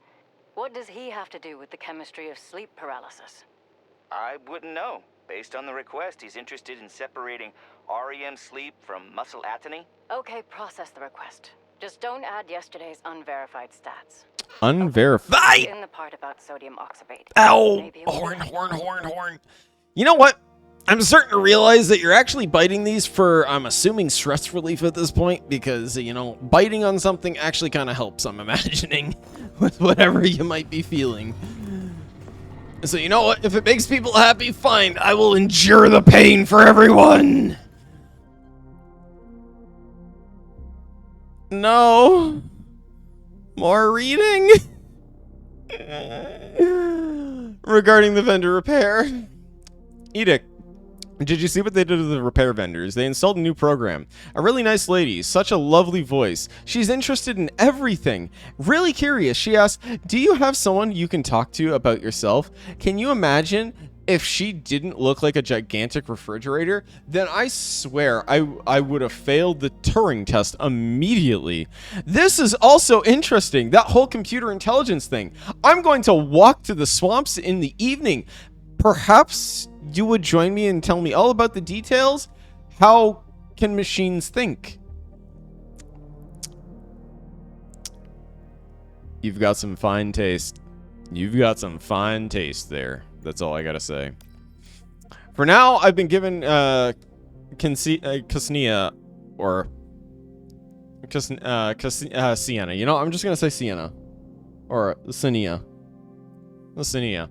What does he have to do with the chemistry of sleep paralysis?
I wouldn't know. Based on the request, he's interested in separating REM sleep from muscle atony.
Okay, process the request. Just don't add yesterday's unverified stats.
Unverified!
In the part about sodium oxybate.
Ow!
Maybe it will
Horn.
help.
You know what? I'm starting to realize that you're actually biting these for, I'm assuming, stress relief at this point, because, you know, biting on something actually kind of helps, I'm imagining, with whatever you might be feeling. So, you know what? If it makes people happy, fine. I will endure the pain for everyone. No. More reading? Regarding the vendor repair. Edict. Did you see what they did to the repair vendors? They installed a new program. A really nice lady, such a lovely voice. She's interested in everything. Really curious. She asked, do you have someone you can talk to about yourself? Can you imagine if she didn't look like a gigantic refrigerator? Then I swear I would have failed the Turing test immediately. This is also interesting, that whole computer intelligence thing. I'm going to walk to the swamps in the evening. Perhaps you would join me and tell me all about the details? How can machines think? You've got some fine taste. You've got some fine taste there. That's all I gotta say. For now, I've been given Ksenia, or Sienna. You know, I'm just gonna say Sienna. Or Senia. Senia.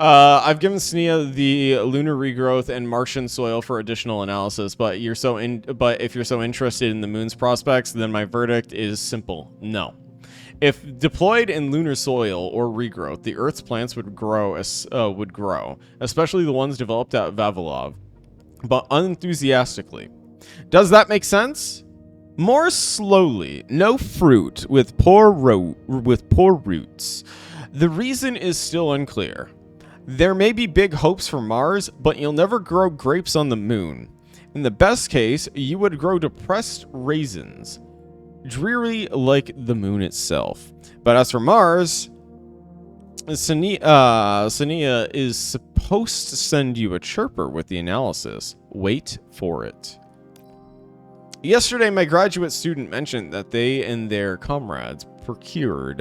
I've given Senia the lunar regrowth and Martian soil for additional analysis, but if you're so interested in the moon's prospects, then my verdict is simple: no. If deployed in lunar soil or regrowth, the Earth's plants would grow, especially the ones developed at Vavilov, but unenthusiastically. Does that make sense? More slowly, no fruit with poor roots. The reason is still unclear. There may be big hopes for Mars, but you'll never grow grapes on the moon. In the best case, you would grow depressed raisins, dreary like the moon itself. But as for Mars, Senia is supposed to send you a chirper with the analysis. Wait for it. Yesterday, my graduate student mentioned that they and their comrades procured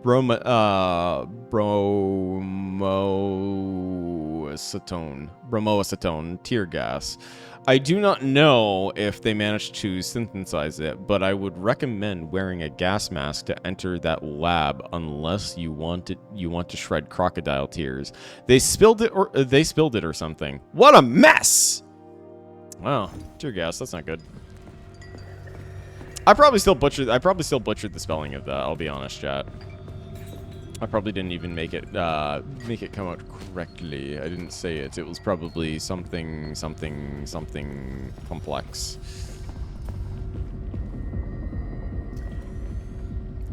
bromoacetone tear gas. I do not know if they managed to synthesize it, but I would recommend wearing a gas mask to enter that lab unless you want to shred crocodile tears. They spilled it or something. What a mess! Wow, tear gas, that's not good. I probably still butchered the spelling of that, I'll be honest, chat. I probably didn't even make it come out correctly. I didn't say it. It was probably something complex.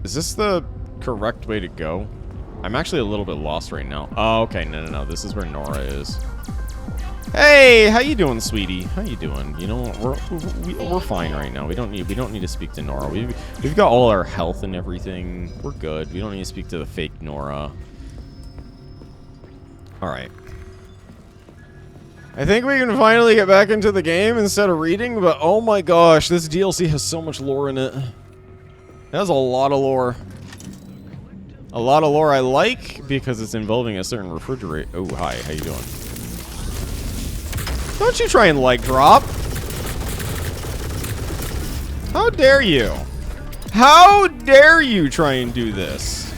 Is this the correct way to go? I'm actually a little bit lost right now. Oh, okay. No. This is where Nora is. Hey, how you doing, sweetie? How you doing? You know, we're fine right now. We don't need to speak to Nora. We've got all our health and everything. We're good. We don't need to speak to the fake Nora. All right. I think we can finally get back into the game instead of reading, but oh my gosh, this DLC has so much lore in it. It has a lot of lore. A lot of lore I like because it's involving a certain refrigerator. Oh, hi, how you doing? Don't you try and leg drop. How dare you? How dare you try and do this?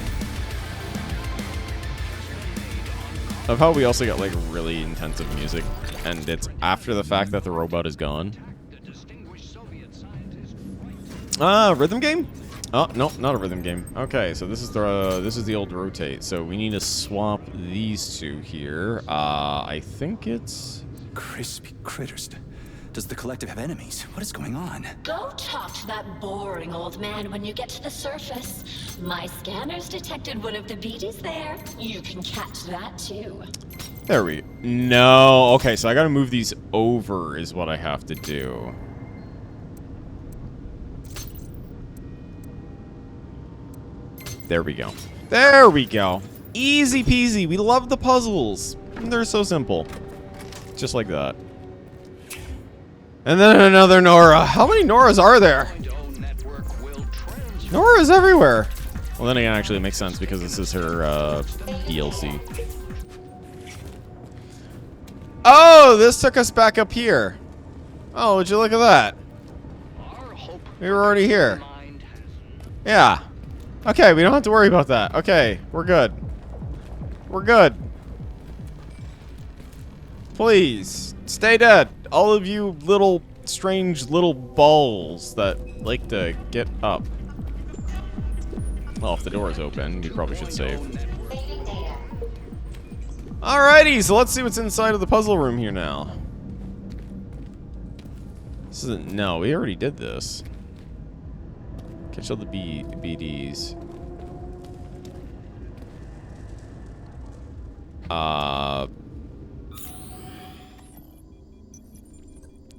Of how we also got like really intensive music, and it's after the fact that the robot is gone. Rhythm game? Oh, no, not a rhythm game. Okay, so this is the old rotate. So we need to swap these two here. I think it's
Crispy critters. Does the collective have enemies? What is going on?
Go talk to that boring old man when you get to the surface. My scanners detected one of the beaties there. You can catch that too.
There we go. No. Okay, so I gotta move these over is what I have to do. There we go. There we go. Easy peasy. We love the puzzles. They're so simple. Just like that. And then another Nora. How many Noras are there? Nora's everywhere. Well, then again, actually, it makes sense because this is her DLC. Oh, this took us back up here. Oh, would you look at that? We were already here. Yeah. Okay, we don't have to worry about that. Okay, we're good. We're good. Please, stay dead. All of you little, strange little balls that like to get up. Well, if the door is open, we probably should save. Alrighty, so let's see what's inside of the puzzle room here now. This isn't... No, we already did this. Catch all the BDs.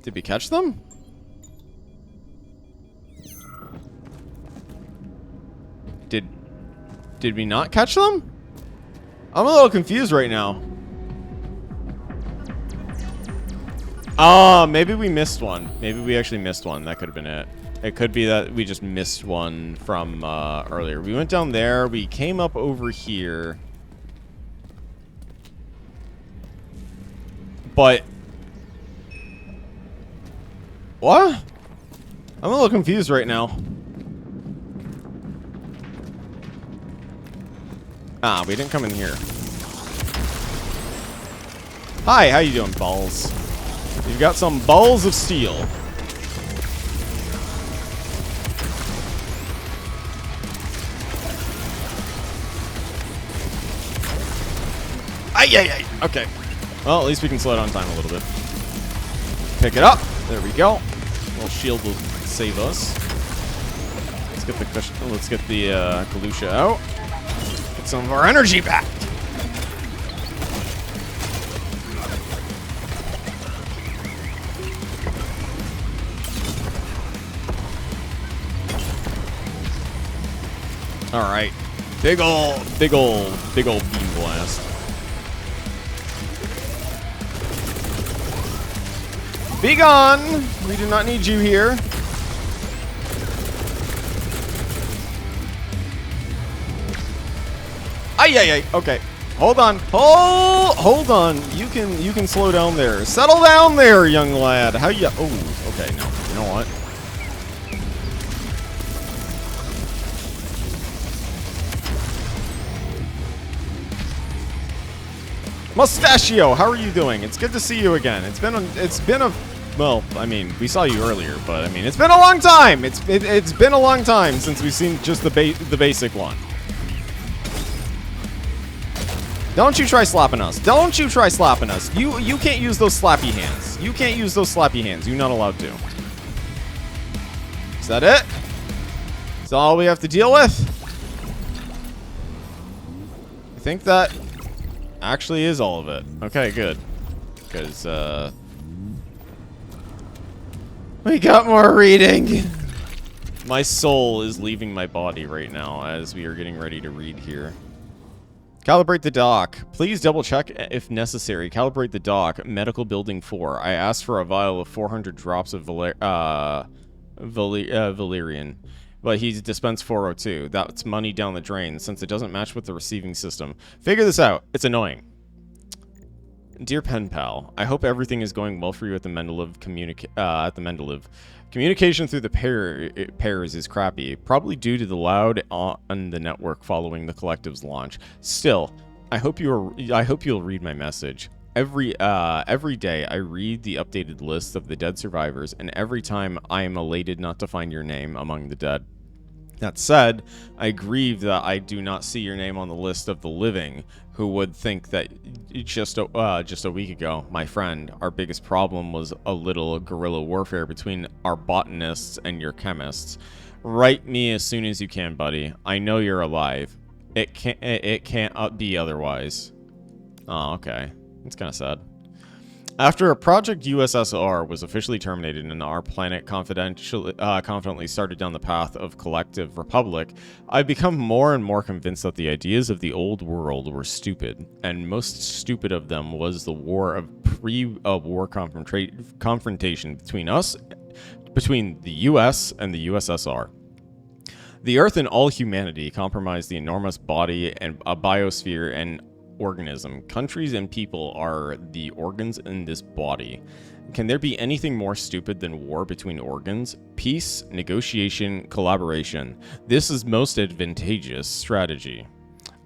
Did we catch them? Did we not catch them? I'm a little confused right now. Maybe we missed one. Maybe we actually missed one. That could have been it. It could be that we just missed one from earlier. We went down there. We came up over here. But... What? I'm a little confused right now. Ah, we didn't come in here. Hi, how you doing, balls? You've got some balls of steel. Ay. Okay. Well, at least we can slow down time a little bit. Pick it up. There we go. Well, shield will save us. Let's get the Galusha out. Get some of our energy back. All right. Big ol' beam blast. Be gone! We do not need you here. Ay. Okay. Hold on. Hold on. You can slow down there. Settle down there, young lad. How you? Oh, okay. No. You know what? Mustachio, how are you doing? It's good to see you again. It's been a well, I mean, we saw you earlier, but I mean, it's been a long time. It's been a long time since we've seen just the basic one. Don't you try slapping us. Don't you try slapping us. You can't use those slappy hands. You can't use those slappy hands. You're not allowed to. Is that it? Is that all we have to deal with? I think that actually is all of it. Okay, good. Because, we got more reading. My soul is leaving my body right now as we are getting ready to read here. Calibrate the dock. Please double check if necessary. Calibrate the dock. Medical building 4. I asked for a vial of 400 drops of valerian, but he's dispensed 402. That's money down the drain since it doesn't match with the receiving system. Figure this out. It's annoying. Dear pen pal, I hope everything is going well for you at the Mendeleev Communication through the pairs is crappy, probably due to the loud on the network following the collective's launch. Still, I hope you'll read my message. Every day I read the updated list of the dead survivors, and every time I am elated not to find your name among the dead. That said, I grieve that I do not see your name on the list of the living, who would think that just a week ago, my friend, our biggest problem was a little guerrilla warfare between our botanists and your chemists. Write me as soon as you can, buddy. I know you're alive. It can't be otherwise. Oh, okay. That's kind of sad. After a Project USSR was officially terminated and our planet confidently started down the path of collective republic, I've become more and more convinced that the ideas of the old world were stupid, and most stupid of them was the pre-war confrontation between the US and the USSR. The Earth and all humanity comprised the enormous body and a biosphere and organism. Countries and people are the organs in this body. Can there be anything more stupid than war between organs? Peace, negotiation, collaboration. This is most advantageous strategy.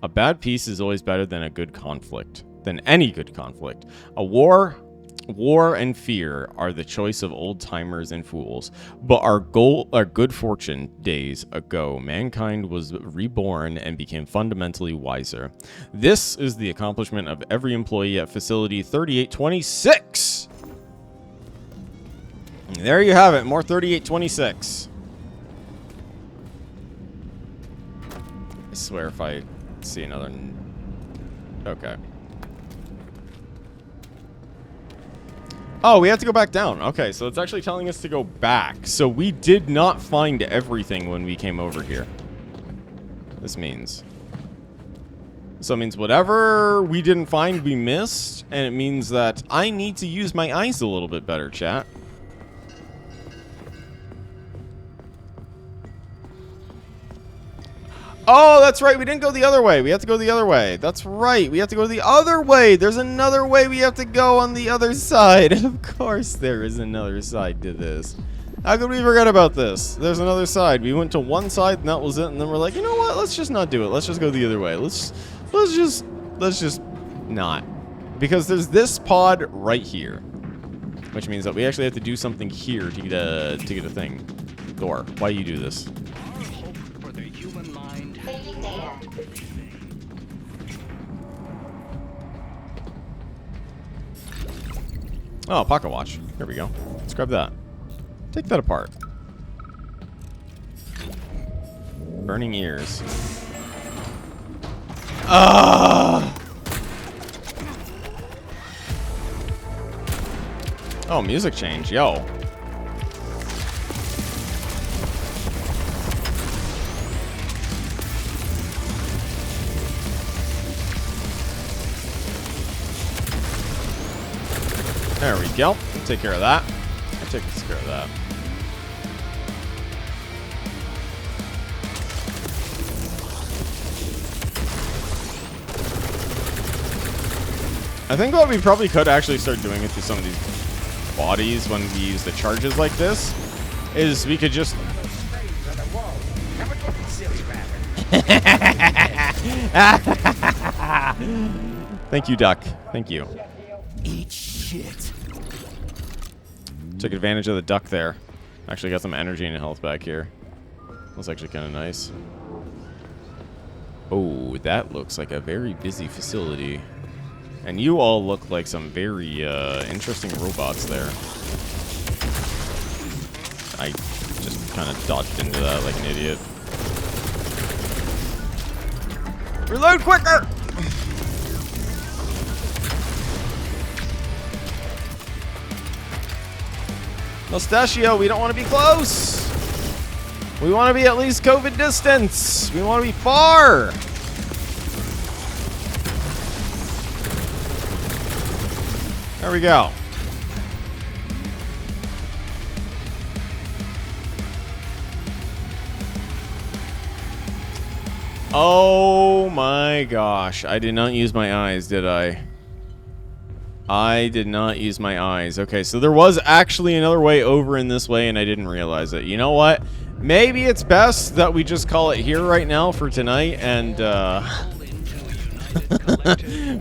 A bad peace is always better than a good conflict, than any good conflict. A war and fear are the choice of old-timers and fools. But our good fortune days ago, mankind was reborn and became fundamentally wiser. This is the accomplishment of every employee at Facility 3826. There you have it, more 3826. I swear if I see another... Okay. Oh, we have to go back down. Okay, so it's actually telling us to go back. So we did not find everything when we came over here. This means... So it means whatever we didn't find, we missed. And it means that I need to use my eyes a little bit better, chat. Oh, that's right. We didn't go the other way. We have to go the other way. That's right. We have to go the other way. There's another way we have to go on the other side. Of course there is another side to this. How could we forget about this? There's another side. We went to one side and that was it. And then we're like, you know what? Let's just not do it. Let's just go the other way. Let's just not. Because there's this pod right here. Which means that we actually have to do something here to get a thing. Thor, why do you do this? Oh, pocket watch. Here we go. Let's grab that. Take that apart. Burning ears. Ah! Oh, music change. Yo. There we go. Take care of that. I'll take care of that. I think what we probably could actually start doing it to some of these bodies when we use the charges like this is we could just... Thank you, Duck. Thank you.
Eat shit.
Took advantage of the duck there. Actually got some energy and health back here. That's actually kind of nice. Oh, that looks like a very busy facility. And you all look like some very interesting robots there. I just kind of dodged into that like an idiot. Reload quicker! Mustachio, we don't want to be close. We want to be at least COVID distance. We want to be far. There we go. Oh my gosh. I did not use my eyes, did I? I did not use my eyes. Okay, so there was actually another way over in this way, and I didn't realize it. You know what? Maybe it's best that we just call it here right now for tonight, and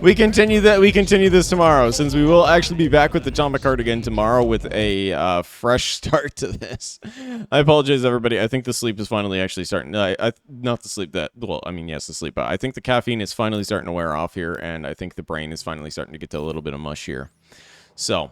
we continue this tomorrow, since we will actually be back with the Atomic Heart again tomorrow with a fresh start to this. I apologize, everybody. I think the sleep is finally actually starting. Not the sleep that. Well, I mean, yes, the sleep. But I think the caffeine is finally starting to wear off here, and I think the brain is finally starting to get to a little bit of mush here. So